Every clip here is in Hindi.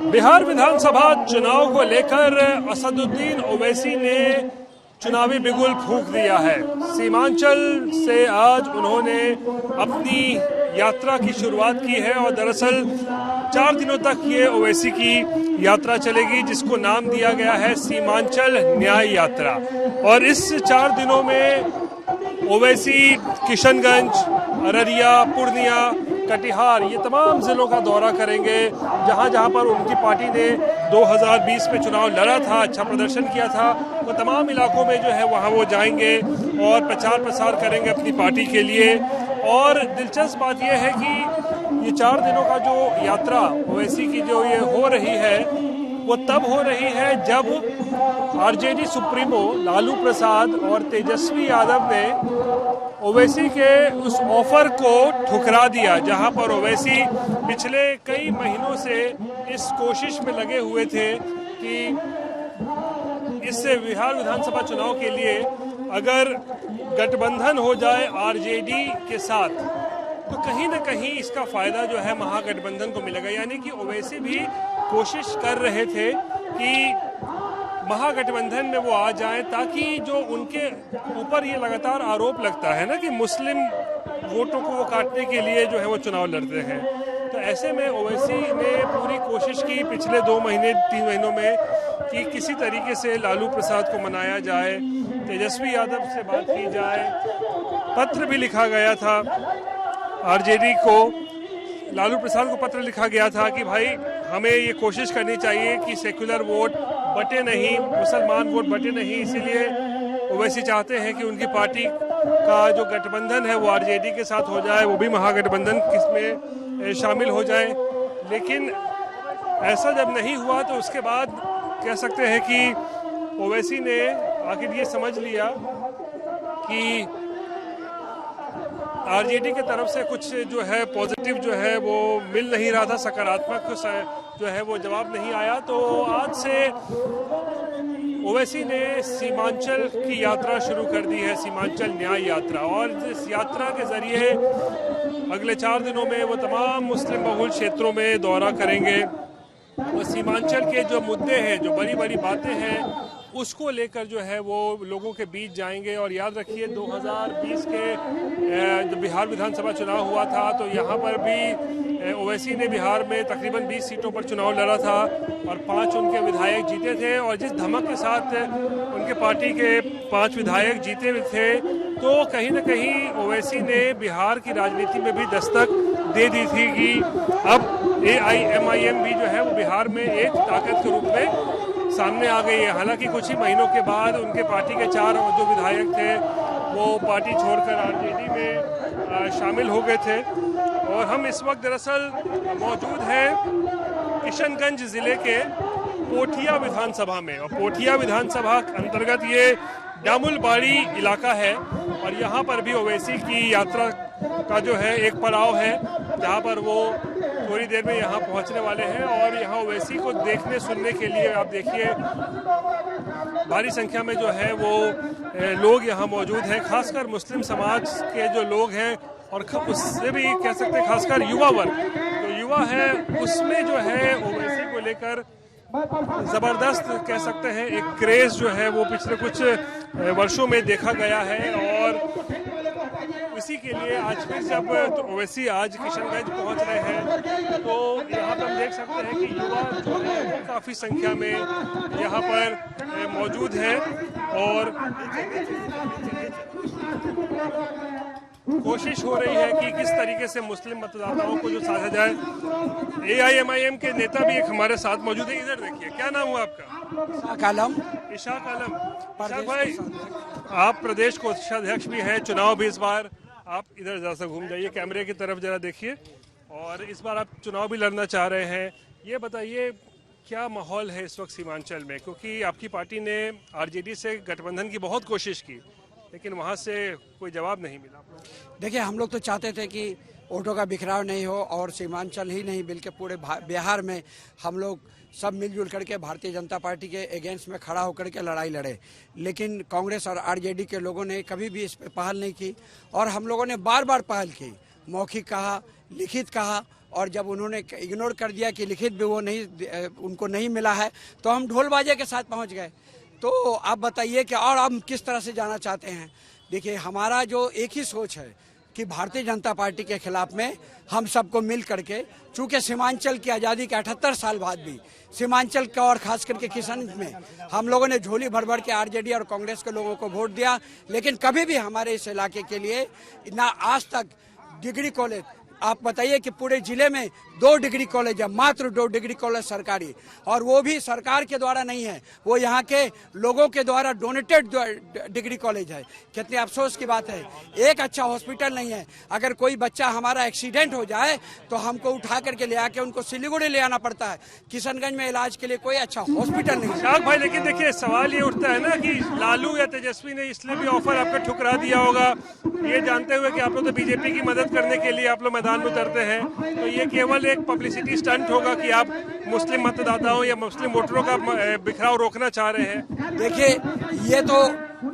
बिहार विधानसभा चुनाव को लेकर असदुद्दीन ओवैसी ने चुनावी बिगुल फूंक दिया है। सीमांचल से आज उन्होंने अपनी यात्रा की शुरुआत की है और दरअसल 4 दिनों तक ये ओवैसी की यात्रा चलेगी, जिसको नाम दिया गया है सीमांचल न्याय यात्रा। और इस 4 दिनों में ओवैसी किशनगंज, अररिया, पूर्णिया, कटिहार ये तमाम जिलों का दौरा करेंगे, जहां जहां पर उनकी पार्टी ने 2020 में चुनाव लड़ा था, अच्छा प्रदर्शन किया था। वो तमाम इलाकों में जो है वहां वो जाएंगे और प्रचार प्रसार करेंगे अपनी पार्टी के लिए। और दिलचस्प बात यह है कि ये 4 दिनों का जो यात्रा ओवैसी की जो ये हो रही है, वो तब हो रही है जब आरजेडी सुप्रीमो लालू प्रसाद और तेजस्वी यादव ने ओवैसी के उस ऑफर को ठुकरा दिया, जहां पर ओवैसी पिछले कई महीनों से इस कोशिश में लगे हुए थे कि इससे बिहार विधानसभा चुनाव के लिए अगर गठबंधन हो जाए आरजेडी के साथ तो कहीं न कहीं इसका फायदा जो है महागठबंधन को मिलेगा। यानी कि ओवैसी भी कोशिश कर रहे थे कि महागठबंधन में वो आ जाएं, ताकि जो उनके ऊपर ये लगातार आरोप लगता है ना कि मुस्लिम वोटों को वो काटने के लिए जो है वो चुनाव लड़ते हैं। तो ऐसे में ओवैसी ने पूरी कोशिश की पिछले 2 महीने 3 महीनों में कि किसी तरीके से लालू प्रसाद को मनाया जाए, तेजस्वी यादव से बात की जाए। पत्र भी लिखा गया था आरजेडी को, लालू प्रसाद को पत्र लिखा गया था कि भाई हमें ये कोशिश करनी चाहिए कि सेक्युलर वोट बटे नहीं, मुसलमान वोट बटे नहीं। इसीलिए ओवैसी चाहते हैं कि उनकी पार्टी का जो गठबंधन है वो आरजेडी के साथ हो जाए, वो भी महागठबंधन किसमें शामिल हो जाए। लेकिन ऐसा जब नहीं हुआ तो उसके बाद कह सकते हैं कि ओवैसी ने आखिर ये समझ लिया कि आरजेडी के तरफ से कुछ जो है पॉजिटिव जो है वो मिल नहीं रहा था, सकारात्मक जो है वो जवाब नहीं आया। तो आज से ओवैसी ने सीमांचल की यात्रा शुरू कर दी है, सीमांचल न्याय यात्रा। और इस यात्रा के जरिए अगले 4 दिनों में वो तमाम मुस्लिम बहुल क्षेत्रों में दौरा करेंगे और सीमांचल के जो मुद्दे हैं, जो बड़ी बड़ी बातें हैं, उसको लेकर जो है वो लोगों के बीच जाएंगे। और याद रखिए 2020 के जब बिहार विधानसभा चुनाव हुआ था तो यहाँ पर भी ओवैसी ने बिहार में तकरीबन 20 सीटों पर चुनाव लड़ा था और 5 उनके विधायक जीते थे। और जिस धमक के साथ उनके पार्टी के 5 विधायक जीते थे, तो कहीं न कहीं ओवैसी ने बिहार की राजनीति में भी दस्तक दे दी थी कि अब AIMIM भी जो है वो बिहार में एक ताकत के रूप में सामने आ गई है। हालांकि कुछ ही महीनों के बाद उनके पार्टी के 4 जो विधायक थे वो पार्टी छोड़कर आरजेडी में शामिल हो गए थे। और हम इस वक्त दरअसल मौजूद हैं किशनगंज जिले के पोठिया विधानसभा में। और पोठिया विधानसभा अंतर्गत ये डामुलबाड़ी इलाका है और यहाँ पर भी ओवैसी की यात्रा का जो है एक पड़ाव है, जहाँ पर वो थोड़ी देर में यहाँ पहुँचने वाले हैं। और यहाँ ओवैसी को देखने सुनने के लिए आप देखिए भारी संख्या में जो है वो लोग यहाँ मौजूद हैं, खासकर मुस्लिम समाज के जो लोग हैं और उससे भी कह सकते हैं खासकर युवा वर्ग, जो युवा है उसमें जो है ओवैसी को लेकर जबरदस्त कह सकते हैं एक क्रेज जो है वो पिछले कुछ वर्षों में देखा गया है। और इसी के लिए आज फिर जब ओवैसी आज किशनगंज पहुंच रहे हैं तो यहाँ पर हम देख सकते हैं कि युवा जो है वो काफ़ी संख्या में यहाँ पर मौजूद हैं और कोशिश हो रही है कि किस तरीके से मुस्लिम मतदाताओं को जो साधा जाए। AIMIM के नेता भी एक हमारे साथ मौजूद है। इधर देखिए, क्या नाम हुआ आपका? इशाक आलम। इशाक आलम। इशाक भाई, आप प्रदेश कोषाध्यक्ष भी हैं, चुनाव भी इस बार, आप इधर जरा सा घूम जाइए, कैमरे की तरफ जरा देखिए। और इस बार आप चुनाव भी लड़ना चाह रहे हैं, ये बताइए क्या माहौल है इस वक्त सीमांचल में? क्योंकि आपकी पार्टी ने आरजेडी से गठबंधन की बहुत कोशिश की लेकिन वहाँ से कोई जवाब नहीं मिला। देखिए, हम लोग तो चाहते थे कि वोटों का बिखराव नहीं हो और सीमांचल ही नहीं बल्कि पूरे बिहार में हम लोग सब मिलजुल करके भारतीय जनता पार्टी के अगेंस्ट में खड़ा होकर के लड़ाई लड़े। लेकिन कांग्रेस और आरजेडी के लोगों ने कभी भी इस पर पहल नहीं की और हम लोगों ने बार बार पहल की, मौखिक कहा, लिखित कहा और जब उन्होंने इग्नोर कर दिया कि लिखित भी वो नहीं, उनको नहीं मिला है, तो हम ढोल बाजे के साथ पहुंच गए। तो आप बताइए कि और हम किस तरह से जाना चाहते हैं। देखिए, हमारा जो एक ही सोच है कि भारतीय जनता पार्टी के खिलाफ में हम सबको मिल करके, चूंकि सीमांचल की आज़ादी के 78 साल बाद भी सीमांचल का और खास करके किशनगंज में हम लोगों ने झोली भर भर के आरजेडी और कांग्रेस के लोगों को वोट दिया, लेकिन कभी भी हमारे इस इलाके के लिए ना आज तक डिग्री कॉलेज, आप बताइए कि पूरे जिले में 2 डिग्री कॉलेज है, मात्र 2 डिग्री कॉलेज सरकारी, और वो भी सरकार के द्वारा नहीं है, वो यहाँ के लोगों के द्वारा डोनेटेड डिग्री कॉलेज है। कितने अफसोस की बात है, एक अच्छा हॉस्पिटल नहीं है। अगर कोई बच्चा हमारा एक्सीडेंट हो जाए तो हमको उठा करके ले आके उनको सिलीगुड़ी ले आना पड़ता है। किशनगंज में इलाज के लिए कोई अच्छा हॉस्पिटल नहीं है। शाह भाई, लेकिन देखिए सवाल ये उठता है ना कि लालू या तेजस्वी ने इसलिए भी ऑफर आपको ठुकरा दिया होगा, ये जानते हुए कि आप लोग तो बीजेपी की मदद करने के लिए आप लोग मैदान में उतरते हैं, तो ये केवल एक पब्लिसिटी स्टंट होगा कि आप मुस्लिम मतदाताओं या मुस्लिम वोटरों का बिखराव रोकना चाह रहे हैं। देखिए, ये तो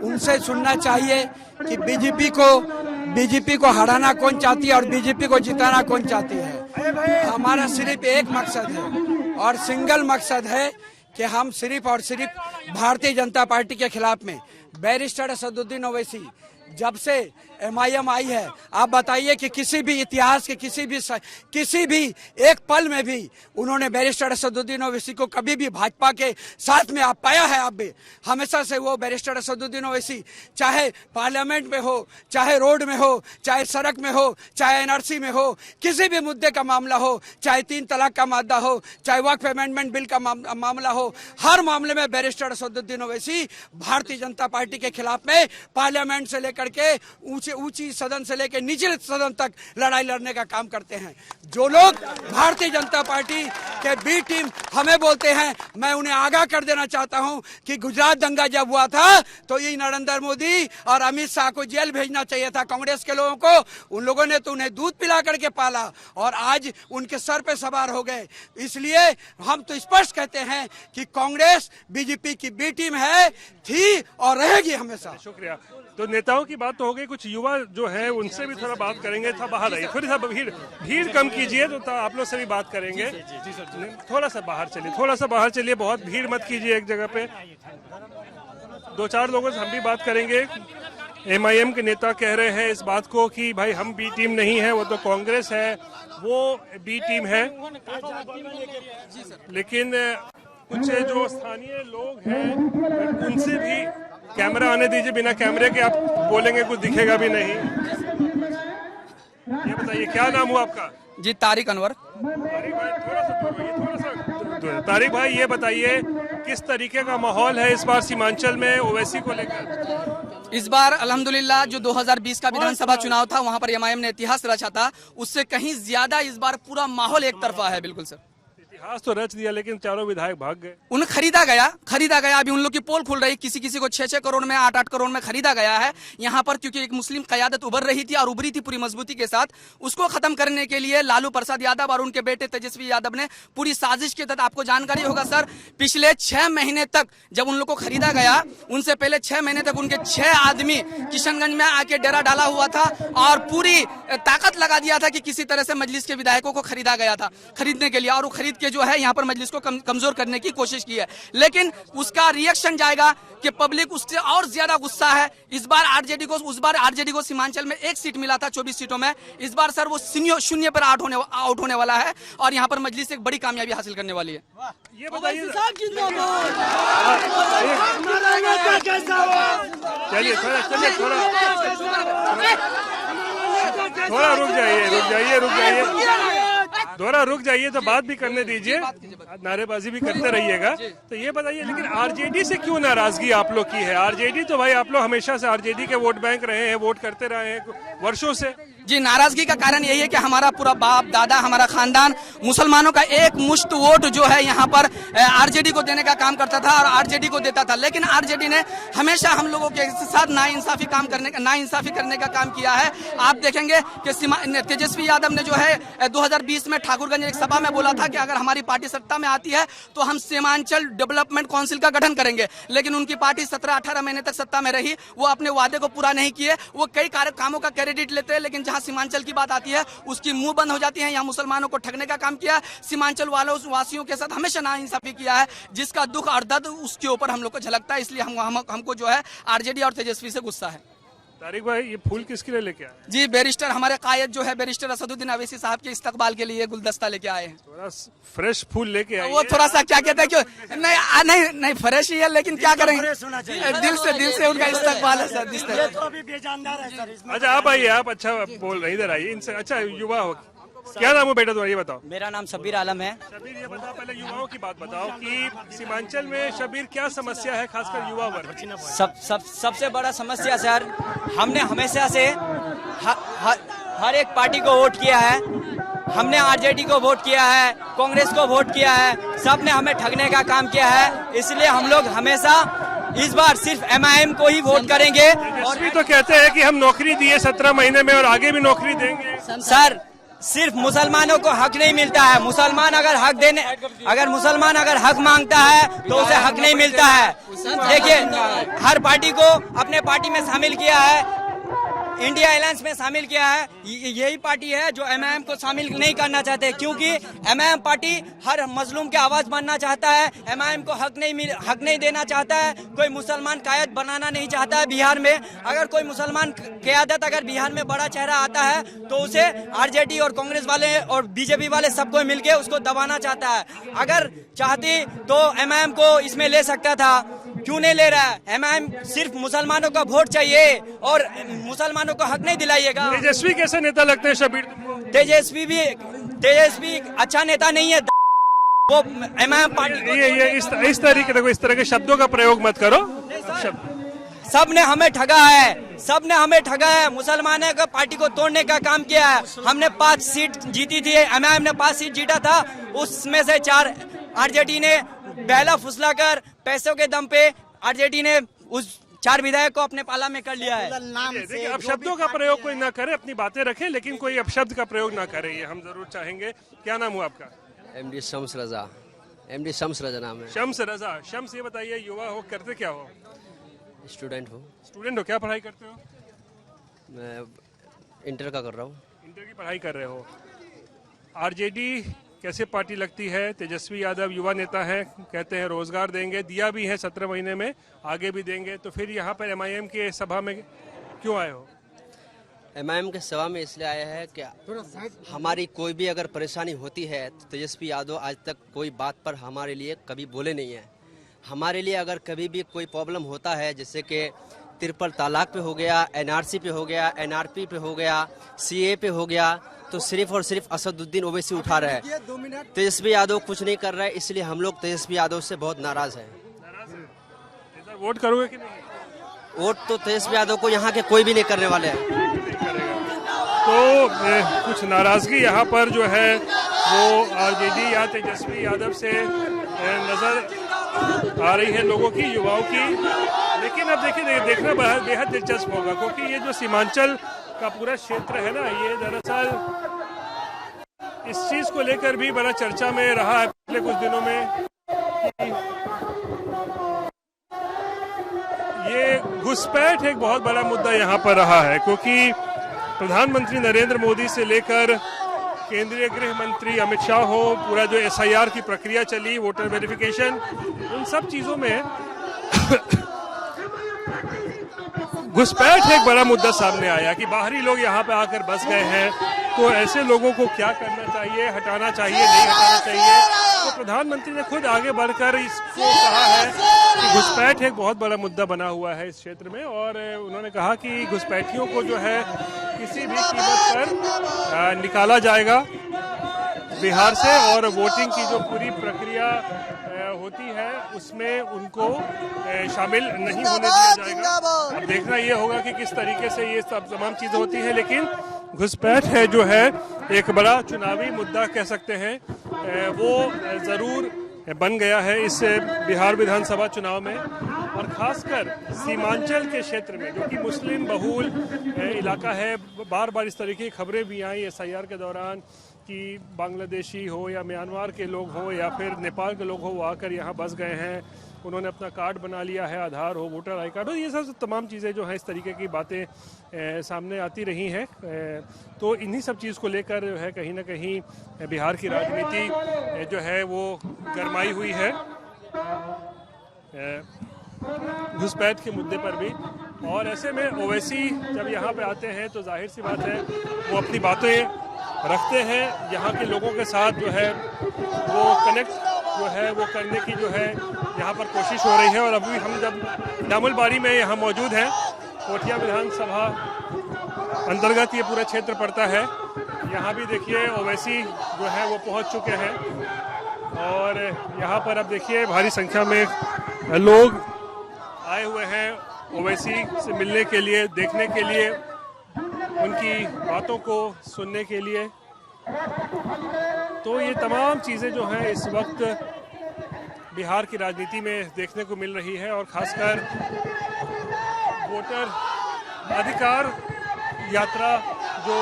उनसे सुनना चाहिए कि बीजेपी को हराना कौन चाहती है और बीजेपी को जिताना कौन चाहती है। हमारा सिर्फ एक मकसद है और सिंगल मकसद है कि हम सिर्फ और सिर्फ भारतीय जनता पार्टी के खिलाफ में बैरिस्टर असदुद्दीन ओवैसी जब से MIM आई है, आप बताइए कि किसी भी इतिहास के किसी भी एक पल में भी उन्होंने बैरिस्टर असदुद्दीन ओवैसी को कभी भी भाजपा के साथ में आप पाया है? आप भी हमेशा से वो बैरिस्टर असदुद्दीन ओवैसी चाहे पार्लियामेंट में हो, चाहे रोड में हो, चाहे सड़क में हो, चाहे NRC में हो, किसी भी मुद्दे का मामला हो, चाहे 3 तलाक का मुद्दा हो, चाहे वक्फ अमेंडमेंट बिल का मामला हो, हर मामले में बैरिस्टर असदुद्दीन ओवैसी भारतीय जनता पार्टी के खिलाफ में पार्लियामेंट से लेकर के ऊंची सदन से लेकर निचले सदन तक लड़ाई लड़ने का काम करते हैं। जो लोग भारतीय जनता पार्टी के बी टीम हमें बोलते हैं, मैं उन्हें आगाह कर देना चाहता हूं कि गुजरात दंगा जब हुआ था तो ये नरेंद्र मोदी और अमित शाह को जेल भेजना चाहिए था। कांग्रेस के लोगों को, उन लोगों ने तो उन्हें दूध पिला करके पाला और आज उनके सर पे सवार हो गए। इसलिए हम तो स्पष्ट कहते हैं कि कांग्रेस बीजेपी की बी टीम है, थी और रहेगी हमेशा। शुक्रिया। तो नेताओं की बात तो हो गई, कुछ युवा जो है उनसे भी थोड़ा बात करेंगे। था बाहर आइए, थोड़ी सा भीड़ कम कीजिए, तो आप लोग से भी बात करेंगे। थोड़ा सा बाहर चलिए, बहुत भीड़ मत कीजिए एक जगह पे। 2-4 लोगों से हम भी बात करेंगे। MIM के नेता कह रहे हैं इस बात को कि भाई हम बी टीम नहीं है, वो तो कांग्रेस है, वो बी टीम है। लेकिन कुछ जो स्थानीय लोग हैं उनसे भी, कैमरा आने दीजिए, बिना कैमरे के आप बोलेंगे कुछ दिखेगा भी नहीं। ये बताइए क्या नाम हुआ आपका? जी, तारिक अनवर। तारिक भाई थोड़ा सा तारिक भाई, ये बताइए किस तरीके का माहौल है इस बार सीमांचल में ओवैसी को लेकर? इस बार अल्हम्दुलिल्लाह जो 2020 का विधानसभा चुनाव था वहां पर MIM ने इतिहास रचा था, उससे कहीं ज्यादा इस बार पूरा माहौल एक तरफा है। बिल्कुल सर, इतिहास तो रच दिया, लेकिन चारों विधायक भाग गए। उन्हें खरीदा गया। अभी उन लोग की पोल खुल रही, किसी को 6-6 करोड़ में, 8-8 करोड़ में खरीदा गया है यहाँ पर, क्योंकि एक मुस्लिम क़यादत उभर रही थी और उभरी थी पूरी मजबूती के साथ। उसको खत्म करने के लिए लालू प्रसाद यादव और उनके बेटे तेजस्वी यादव ने पूरी साजिश के तहत, आपको जानकारी होगा सर, पिछले 6 महीने तक जब उन लोग को खरीदा गया, उनसे पहले 6 महीने तक उनके 6 आदमी किशनगंज में आके डेरा डाला हुआ था और पूरी ताकत लगा दिया था कि किसी तरह से मजलिस के विधायकों को खरीदा गया था, खरीदने के लिए, और वो खरीद के जो है यहाँ पर मजलिस को कमजोर करने की कोशिश की है। लेकिन उसका रिएक्शन जाएगा कि पब्लिक उससे और ज्यादा गुस्सा है। इस बार आरजेडी को सीमांचल में 1 सीट मिला था 24 सीटों में, इस बार सर वो 0 पर आउट होने वाला है और यहाँ पर मजलिस एक बड़ी कामयाबी हासिल करने वाली है। ये बताइए, चलिए थोड़ा रुक जाइए, तो बात भी करने दीजिए, नारेबाजी भी करते रहिएगा। तो ये बताइए, लेकिन आरजेडी से क्यों नाराजगी आप लोग की है? आरजेडी तो भाई आप लोग हमेशा से आरजेडी के वोट बैंक रहे हैं, वोट करते रहे हैं वर्षों से। जी, नाराजगी का कारण यही है कि हमारा पूरा बाप दादा, हमारा खानदान मुसलमानों का एक मुश्त वोट जो है यहाँ पर आरजेडी को देने का काम करता था और आरजेडी को देता था। लेकिन आरजेडी ने हमेशा हम लोगों के साथ नाइंसाफी करने का काम किया है। आप देखेंगे कि तेजस्वी यादव ने जो है 2020 में ठाकुरगंज एक सभा में बोला था कि अगर हमारी पार्टी सत्ता में आती है तो हम सीमांचल डेवलपमेंट काउंसिल का गठन करेंगे। लेकिन उनकी पार्टी 17-18 महीने तक सत्ता में रही, वो अपने वादे को पूरा नहीं किए। वो कई कामों का क्रेडिट लेते हैं, लेकिन जहां सीमांचल की बात आती है उसकी मुंह बंद हो जाती है। यहाँ मुसलमानों को ठगने का काम किया, सीमांचल वासियों के साथ हमेशा नाइंसाफी किया है, जिसका दुख और दर्द उसके ऊपर हम लोग को झलकता है। इसलिए हमको जो है आरजेडी और तेजस्वी से गुस्सा है। तारिक भाई, ये फूल किसके लिए लेके आए? जी, बैरिस्टर हमारे कायद जो है बैरिस्टर असदुद्दीन अवैसी साहब के इस्तकबाल के लिए गुलदस्ता लेके आए हैं। थोड़ा फ्रेश फूल लेके आए। वो थोड़ा सा क्या कहते हैं क्यों नहीं फ्रेश ही है, लेकिन क्या करेंगे, दिल से उनका इस्तकबाल है सर। अच्छा आप आइए, आप अच्छा बोल रहे, इधर आइए इनसे। अच्छा युवा हो, क्या नाम है बेटा तुम्हारा, ये बताओ। मेरा नाम शब्बीर आलम है। शबीर, ये बताओ पहले युवाओं की बात बताओ कि सीमांचल में शबीर क्या समस्या है, खासकर युवा वर्ग? सबसे बड़ा समस्या सर, हमने हमेशा से हर एक पार्टी को वोट किया है। हमने आरजेडी को वोट किया है, कांग्रेस को वोट किया है, सबने हमें ठगने का काम किया है। इसलिए हम लोग हमेशा इस बार सिर्फ एमआईएम को ही वोट करेंगे। और भी तो कहते हैं कि हम नौकरी दिए 17 महीने में और आगे भी नौकरी देंगे। सर सिर्फ मुसलमानों को हक नहीं मिलता है। मुसलमान अगर हक मांगता है तो उसे हक नहीं मिलता है। देखिए, हर पार्टी को अपने पार्टी में शामिल किया है, इंडिया अलायंस में शामिल किया है। यही पार्टी है जो एमआईएम को शामिल नहीं करना चाहते, क्योंकि एमआईएम पार्टी हर मजलूम की आवाज बनना चाहता है। एमआईएम को हक नहीं देना चाहता है। कोई मुसलमान कायद बनाना नहीं चाहता है बिहार में। अगर कोई मुसलमान क़यादत अगर बिहार में बड़ा चेहरा आता है तो उसे आरजेडी और कांग्रेस वाले और बीजेपी वाले सबको मिलके उसको दबाना चाहता है। अगर चाहती तो एमआईएम को इसमें ले सकता था, क्यों नहीं ले रहा है? एमआईएम सिर्फ मुसलमानों का वोट चाहिए और मुसलमानों को हक नहीं दिलाइएगा। तेजस्वी कैसे नेता लगते हैं शबीर? तेजस्वी अच्छा नेता नहीं है, वो एमआईएम पार्टी। ये इस तरह के शब्दों का प्रयोग मत करो। सबने हमें ठगा है, मुसलमानों का पार्टी को तोड़ने का काम किया है। हमने 5 सीट जीती थी, एमआईएम ने 5 सीट जीता था, उसमें से 4 आरजेडी ने बहला फुसला कर पैसों के दम पे आरजेडी ने उस 4 विधायक को अपने पाला में कर लिया है। देखिए, अपशब्दों का प्रयोग कोई ना करे, अपनी बातें रखे, लेकिन कोई अपशब्द का प्रयोग ना करे, ये हम जरूर चाहेंगे। क्या नाम हुआ आपका? एमडी शम्स रजा नाम है। शम्स रजा। शम्स, ये बताइए, युवा हो, करते क्या हो? स्टूडेंट हो। स्टूडेंट हो, क्या पढ़ाई करते हो? मैं इंटर का कर रहा हूँ। इंटर की पढ़ाई कर रहे हो। आरजेडी कैसे पार्टी लगती है? तेजस्वी यादव युवा नेता है, कहते हैं रोजगार देंगे, दिया भी है 17 महीने में, आगे भी देंगे। तो फिर यहाँ पर एमआईएम के सभा में क्यों आए हो? एमआईएम के सभा में इसलिए आया है कि हमारी कोई भी अगर परेशानी होती है तो तेजस्वी यादव आज तक कोई बात पर हमारे लिए कभी बोले नहीं है। हमारे लिए अगर कभी भी कोई प्रॉब्लम होता है, जैसे कि ट्रिपल तलाक पे हो गया, एनआरसी पे हो गया, एनआरपी पे हो गया, सीए पे हो गया, तो सिर्फ और सिर्फ असदुद्दीन ओवैसी उठा रहे हैं। तेजस्वी यादव कुछ नहीं कर रहे, इसलिए हम लोग तेजस्वी यादव से बहुत नाराज हैं। वोट करोगे कि नहीं? वोट तो तेजस्वी यादव को यहाँ के कोई भी नहीं करने वाले हैं। तो कुछ नाराजगी यहाँ पर जो है वो आरजेडी या तेजस्वी यादव से नजर आ रही है लोगों की, युवाओं की। लेकिन अब देखिए, देखना बेहद दिलचस्प होगा, क्योंकि ये जो सीमांचल का पूरा क्षेत्र है ना, ये दरअसल इस चीज को लेकर भी बड़ा चर्चा में रहा है पिछले कुछ दिनों में। ये घुसपैठ एक बहुत बड़ा मुद्दा यहाँ पर रहा है, क्योंकि प्रधानमंत्री नरेंद्र मोदी से लेकर केंद्रीय गृह मंत्री अमित शाह हो, पूरा जो एसआईआर की प्रक्रिया चली, वोटर वेरिफिकेशन, उन सब चीजों में घुसपैठ एक बड़ा मुद्दा सामने आया कि बाहरी लोग यहाँ पे आकर बस गए हैं। तो ऐसे लोगों को क्या करना चाहिए, हटाना चाहिए, नहीं हटाना चाहिए? तो प्रधानमंत्री ने खुद आगे बढ़कर इसको कहा है कि घुसपैठ एक बहुत बड़ा मुद्दा बना हुआ है इस क्षेत्र में, और उन्होंने कहा कि घुसपैठियों को जो है किसी भी कीमत पर निकाला जाएगा बिहार से, और वोटिंग की जो पूरी प्रक्रिया होती है उसमें उनको शामिल नहीं होने दिया जाएगा। अब देखना ये होगा कि किस तरीके से ये सब तमाम चीजें होती हैं, लेकिन घुसपैठ है जो है एक बड़ा चुनावी मुद्दा कह सकते हैं, वो जरूर बन गया है इस बिहार विधानसभा चुनाव में, और खासकर सीमांचल के क्षेत्र में, जो कि मुस्लिम बहुल इलाका है। बार बार इस तरीके की खबरें भी आई एसआईआर के दौरान कि बांग्लादेशी हो या म्यांमार के लोग हो या फिर नेपाल के लोग हो, वो आकर यहाँ बस गए हैं, उन्होंने अपना कार्ड बना लिया है, आधार हो, वोटर आई कार्ड हो, ये सब तमाम चीज़ें जो हैं इस तरीके की बातें सामने आती रही हैं। तो इन्हीं सब चीज़ को लेकर जो है कहीं ना कहीं बिहार की राजनीति जो है वो गरमाई हुई है, घुसपैठ के मुद्दे पर भी। और ऐसे में ओवैसी जब यहाँ पे आते हैं तो जाहिर सी बात है वो अपनी बातें रखते हैं, यहाँ के लोगों के साथ जो है वो कनेक्ट जो है वो करने की जो है यहाँ पर कोशिश हो रही है। और अभी हम जब दामुलबारी में यहाँ मौजूद हैं, पोठिया विधानसभा अंतर्गत ये पूरा क्षेत्र पड़ता है, यहाँ भी देखिए ओवैसी जो है वो पहुँच चुके हैं। और यहाँ पर अब देखिए भारी संख्या में लोग आए हुए हैं ओवैसी से मिलने के लिए, देखने के लिए, उनकी बातों को सुनने के लिए। तो ये तमाम चीज़ें जो हैं इस वक्त बिहार की राजनीति में देखने को मिल रही है। और ख़ासकर वोटर अधिकार यात्रा जो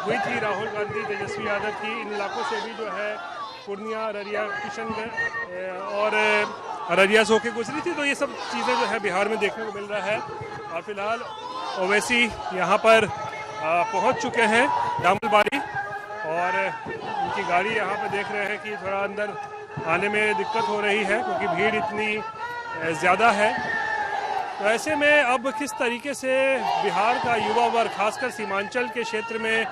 हुई थी राहुल गांधी, तेजस्वी यादव की, इन इलाकों से भी जो है पूर्णिया, अररिया, किशनगंज और अररिया से होकर गुजरी थी। तो ये सब चीज़ें जो है बिहार में देखने को मिल रहा है। और फिलहाल ओवैसी यहाँ पर पहुँच चुके हैं दामुलबारी, और उनकी गाड़ी यहाँ पे देख रहे हैं कि थोड़ा अंदर आने में दिक्कत हो रही है क्योंकि भीड़ इतनी ज़्यादा है। तो ऐसे में अब किस तरीके से बिहार का युवा वर्ग खासकर सीमांचल के क्षेत्र में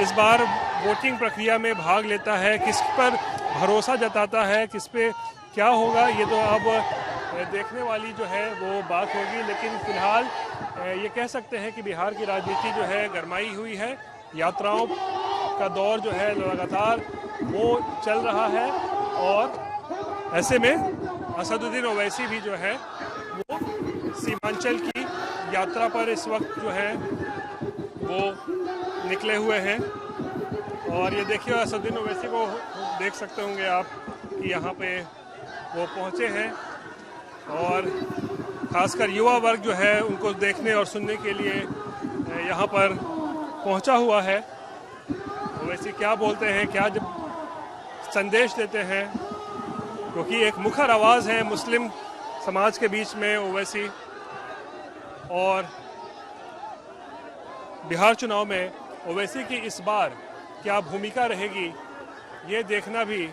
इस बार वोटिंग प्रक्रिया में भाग लेता है, किस पर भरोसा जताता है, किस पे क्या होगा, ये तो अब देखने वाली जो है वो बात होगी। लेकिन फिलहाल ये कह सकते हैं कि बिहार की राजनीति जो है गरमाई हुई है, यात्राओं का दौर जो है लगातार वो चल रहा है। और ऐसे में असदुद्दीन ओवैसी भी जो है वो सीमांचल की यात्रा पर इस वक्त जो है वो निकले हुए हैं। और ये देखिए असदुद्दीन ओवैसी को देख सकते होंगे आप कि यहाँ पे वो पहुँचे हैं, और खासकर युवा वर्ग जो है उनको देखने और सुनने के लिए यहाँ पर पहुँचा हुआ है। ओवैसी क्या बोलते हैं, क्या जब संदेश देते हैं, क्योंकि एक मुखर आवाज़ है मुस्लिम समाज के बीच में ओवैसी। और बिहार चुनाव में ओवैसी की इस बार क्या भूमिका रहेगी, ये देखना भी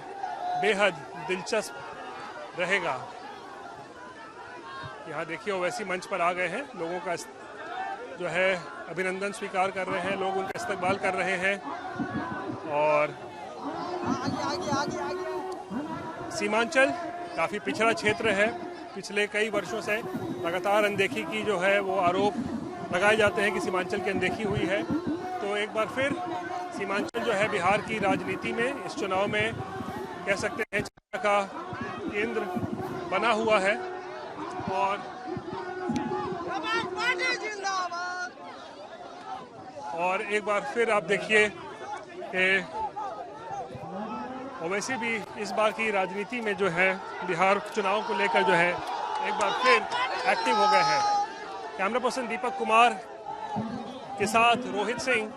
बेहद दिलचस्प रहेगा। यहाँ देखिए ओवैसी मंच पर आ गए हैं, लोगों का जो है अभिनंदन स्वीकार कर रहे हैं, लोग उनका इस्तकबाल कर रहे हैं। और सीमांचल काफ़ी पिछड़ा क्षेत्र है, पिछले कई वर्षों से लगातार अनदेखी की जो है वो आरोप लगाए जाते हैं कि सीमांचल की अनदेखी हुई है। तो एक बार फिर सीमांचल जो है बिहार की राजनीति में इस चुनाव में कह सकते हैं चर्चा का केंद्र बना हुआ है। और एक बार फिर आप देखिए कि ओवैसी भी इस बार की राजनीति में जो है बिहार चुनाव को लेकर जो है एक बार फिर एक्टिव हो गए हैं। कैमरा पर्सन दीपक कुमार के साथ रोहित सिंह,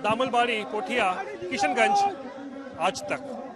दामुलबारी, पोठिया, किशनगंज, आज तक।